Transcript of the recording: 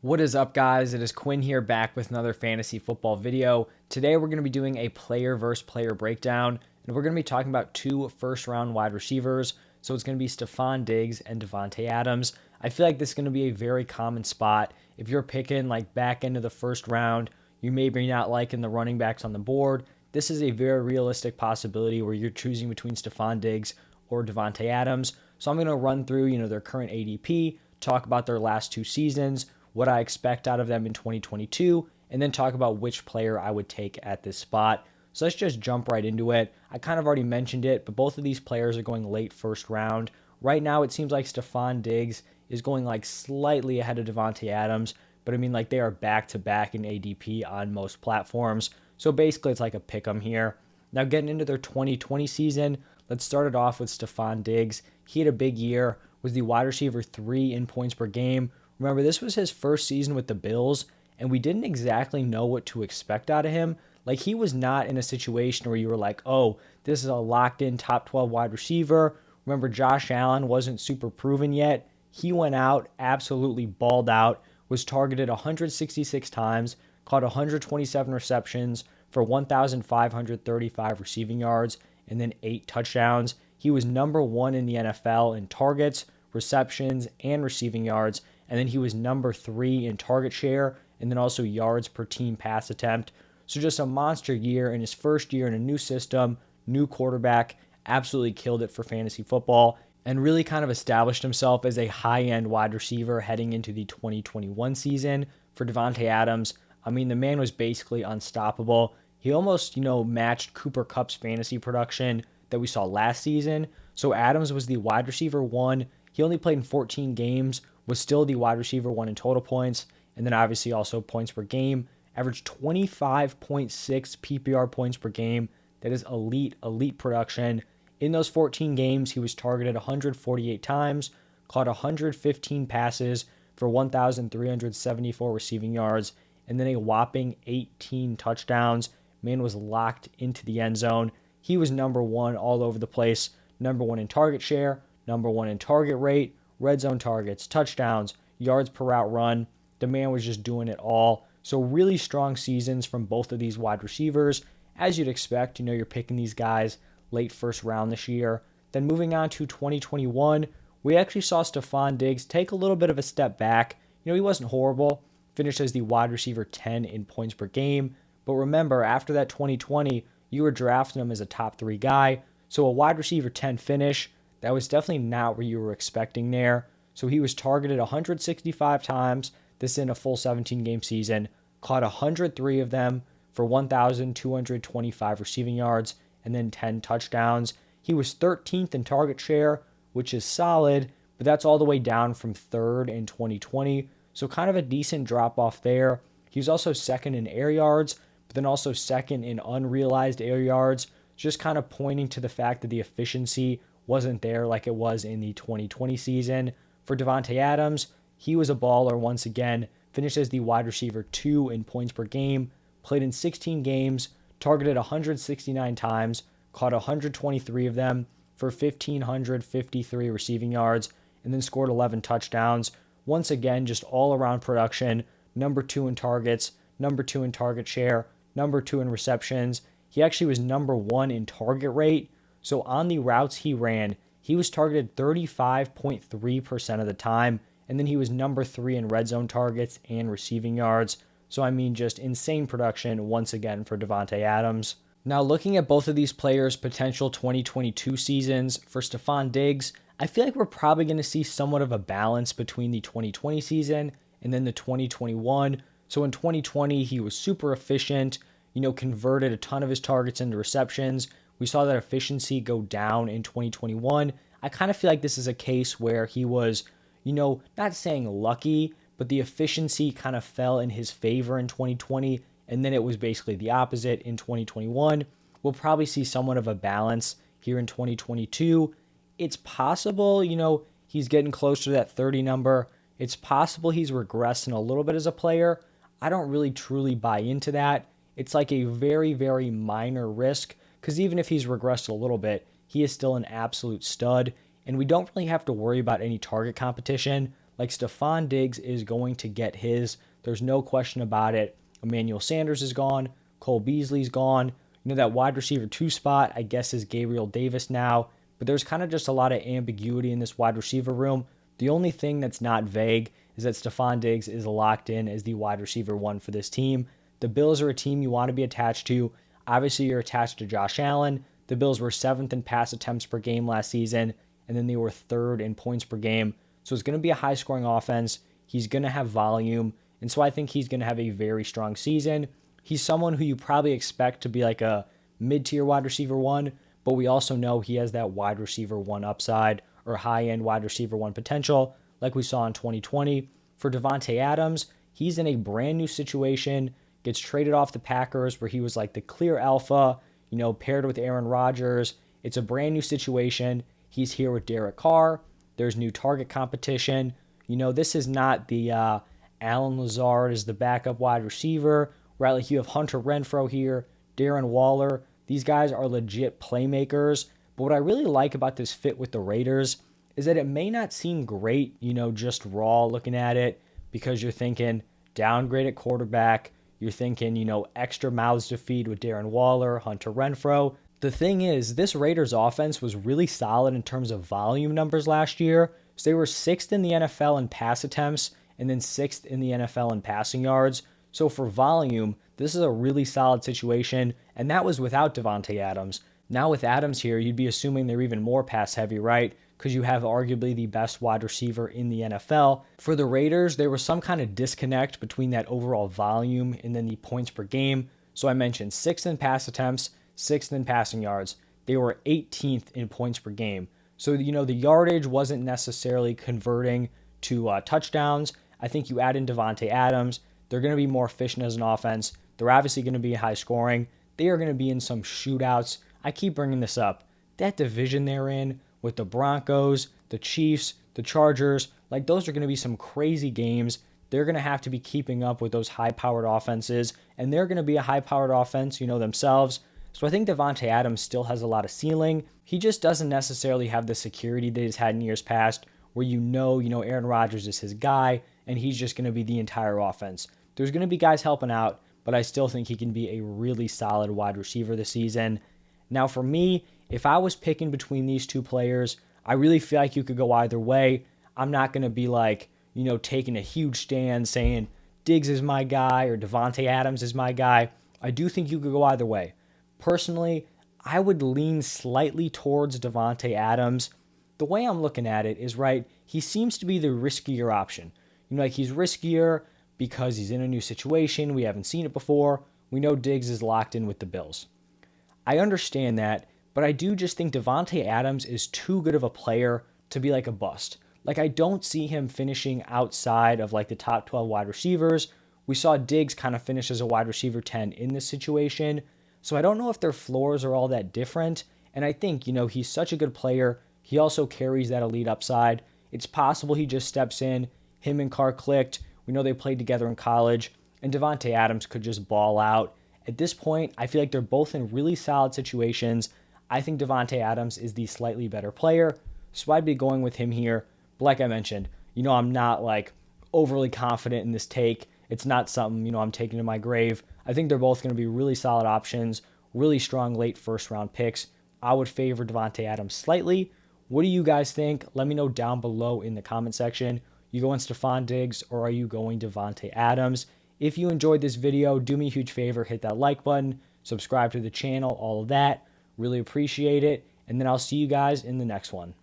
What is up, guys? It is Quinn here, back with another fantasy football video. Today we're going to be doing a player versus player breakdown, and we're going to be talking about two first-round wide receivers. So it's going to be Stefon Diggs and Davante Adams. I feel like this is going to be a very common spot. If you're picking like back into the first round, you may be not liking the running backs on the board. This is a very realistic possibility where you're choosing between Stefon Diggs or Davante Adams. So I'm going to run through, their current ADP, talk about their last two seasons, what I expect out of them in 2022, and then talk about which player I would take at this spot. So let's just jump right into it. I kind of already mentioned it, but both of these players are going late first round. Right now, it seems like Stefon Diggs is going like slightly ahead of Davante Adams, but I mean, like they are back to back in ADP on most platforms. So basically, it's like a pick 'em here. Now, getting into their 2020 season, let's start it off with Stefon Diggs. He had a big year, was the wide receiver 3 in points per game. Remember, this was his first season with the Bills, and we didn't exactly know what to expect out of him. Like, he was not in a situation where you were like, oh, this is a locked in top 12 wide receiver. Remember, Josh Allen wasn't super proven yet. He went out, absolutely balled out, was targeted 166 times, caught 127 receptions for 1,535 receiving yards, and then 8 touchdowns. He was number one in the NFL in targets, receptions, and receiving yards. And then he was number 3 in target share, and then also yards per team pass attempt. So just a monster year in his first year in a new system, new quarterback, absolutely killed it for fantasy football, and really kind of established himself as a high-end wide receiver heading into the 2021 season. For Davante Adams, I mean, the man was basically unstoppable. He almost, matched Cooper Kupp's fantasy production that we saw last season. So Adams was the wide receiver 1. He only played in 14 games, was still the wide receiver 1 in total points, and then obviously also points per game. Averaged 25.6 PPR points per game. That is elite production. In those 14 games, he was targeted 148 times, caught 115 passes for 1,374 receiving yards, and then a whopping 18 touchdowns. Man was locked into the end zone. He was number 1 all over the place. Number 1 in target share, number 1 in target rate, red zone targets, touchdowns, yards per route run. The man was just doing it all. So really strong seasons from both of these wide receivers. As you'd expect, you're picking these guys late first round this year. Then moving on to 2021, we actually saw Stefon Diggs take a little bit of a step back. He wasn't horrible. Finished as the wide receiver 10 in points per game. But remember, after that 2020, you were drafting him as a top 3 guy. So a wide receiver 10 finish, that was definitely not what you were expecting there. So he was targeted 165 times, this in a full 17-game season, caught 103 of them for 1,225 receiving yards, and then 10 touchdowns. He was 13th in target share, which is solid, but that's all the way down from 3rd in 2020. So kind of a decent drop off there. He was also 2nd in air yards, but then also 2nd in unrealized air yards, just kind of pointing to the fact that the efficiency wasn't there like it was in the 2020 season. For Davante Adams, he was a baller once again, finished as the wide receiver 2 in points per game, played in 16 games, targeted 169 times, caught 123 of them for 1,553 receiving yards, and then scored 11 touchdowns. Once again, just all-around production, number 2 in targets, number 2 in target share, number 2 in receptions. He actually was number 1 in target rate. So on the routes he ran, he was targeted 35.3% of the time, and then he was number 3 in red zone targets and receiving yards. So I mean, just insane production once again for Davante Adams. Now looking at both of these players' potential 2022 seasons, for Stefon Diggs, I feel like we're probably going to see somewhat of a balance between the 2020 season and then the 2021. So in 2020, he was super efficient, converted a ton of his targets into receptions. We saw that efficiency go down in 2021. I kind of feel like this is a case where he was, not saying lucky, but the efficiency kind of fell in his favor in 2020, and then it was basically the opposite in 2021. We'll probably see somewhat of a balance here in 2022. It's possible, he's getting closer to that 30 number. It's possible he's regressing a little bit as a player. I don't really truly buy into that. It's like a very, very minor risk, because even if he's regressed a little bit, he is still an absolute stud, and we don't really have to worry about any target competition. like Stefon Diggs is going to get his. There's no question about it. Emmanuel Sanders is gone. Cole Beasley's gone. That wide receiver 2 spot, I guess, is Gabriel Davis now. But there's kind of just a lot of ambiguity in this wide receiver room. The only thing that's not vague is that Stefon Diggs is locked in as the wide receiver 1 for this team. The Bills are a team you want to be attached to. Obviously, you're attached to Josh Allen. The Bills were 7th in pass attempts per game last season, and then they were 3rd in points per game. So it's going to be a high-scoring offense. He's going to have volume, and so I think he's going to have a very strong season. He's someone who you probably expect to be like a mid-tier wide receiver 1, but we also know he has that wide receiver 1 upside or high-end wide receiver 1 potential like we saw in 2020. For Davante Adams, he's in a brand new situation, gets traded off the Packers where he was like the clear alpha, paired with Aaron Rodgers. It's a brand new situation. He's here with Derek Carr. There's new target competition. This is not the Allen Lazard as the backup wide receiver, right? Like you have Hunter Renfrow here, Darren Waller. These guys are legit playmakers. But what I really like about this fit with the Raiders is that it may not seem great, just raw looking at it, because you're thinking downgrade at quarterback. You're thinking, extra mouths to feed with Darren Waller, Hunter Renfrow. The thing is, this Raiders offense was really solid in terms of volume numbers last year. So they were 6th in the NFL in pass attempts and then 6th in the NFL in passing yards. So for volume, this is a really solid situation, and that was without Davante Adams. Now with Adams here, you'd be assuming they're even more pass heavy, right? Because you have arguably the best wide receiver in the NFL. For the Raiders, there was some kind of disconnect between that overall volume and then the points per game. So I mentioned 6th in pass attempts, 6th in passing yards. They were 18th in points per game. So, the yardage wasn't necessarily converting to touchdowns. I think you add in Davante Adams, they're going to be more efficient as an offense. They're obviously going to be high scoring. They are going to be in some shootouts. I keep bringing this up. That division they're in with the Broncos, the Chiefs, the Chargers, like those are going to be some crazy games. They're going to have to be keeping up with those high-powered offenses, and they're going to be a high-powered offense, themselves. So I think Davante Adams still has a lot of ceiling. He just doesn't necessarily have the security that he's had in years past where Aaron Rodgers is his guy, and he's just going to be the entire offense. There's going to be guys helping out, but I still think he can be a really solid wide receiver this season. Now for me, if I was picking between these two players, I really feel like you could go either way. I'm not going to be taking a huge stand saying Diggs is my guy or Davante Adams is my guy. I do think you could go either way. Personally, I would lean slightly towards Davante Adams. The way I'm looking at it is, right, he seems to be the riskier option. He's riskier because he's in a new situation. We haven't seen it before. We know Diggs is locked in with the Bills. I understand that, but I do just think Davante Adams is too good of a player to be like a bust. I don't see him finishing outside of the top 12 wide receivers. We saw Diggs kind of finish as a wide receiver 10 in this situation. So I don't know if their floors are all that different. And I think, he's such a good player. He also carries that elite upside. It's possible he just steps in. Him and Carr clicked. We know they played together in college. And Davante Adams could just ball out. At this point, I feel like they're both in really solid situations. I think Davante Adams is the slightly better player. So I'd be going with him here. But like I mentioned, I'm not overly confident in this take. It's not something, I'm taking to my grave. I think they're both going to be really solid options, really strong late first round picks. I would favor Davante Adams slightly. What do you guys think? Let me know down below in the comment section. You going Stefon Diggs or are you going Davante Adams? If you enjoyed this video, do me a huge favor, hit that like button, subscribe to the channel, all of that. Really appreciate it. And then I'll see you guys in the next one.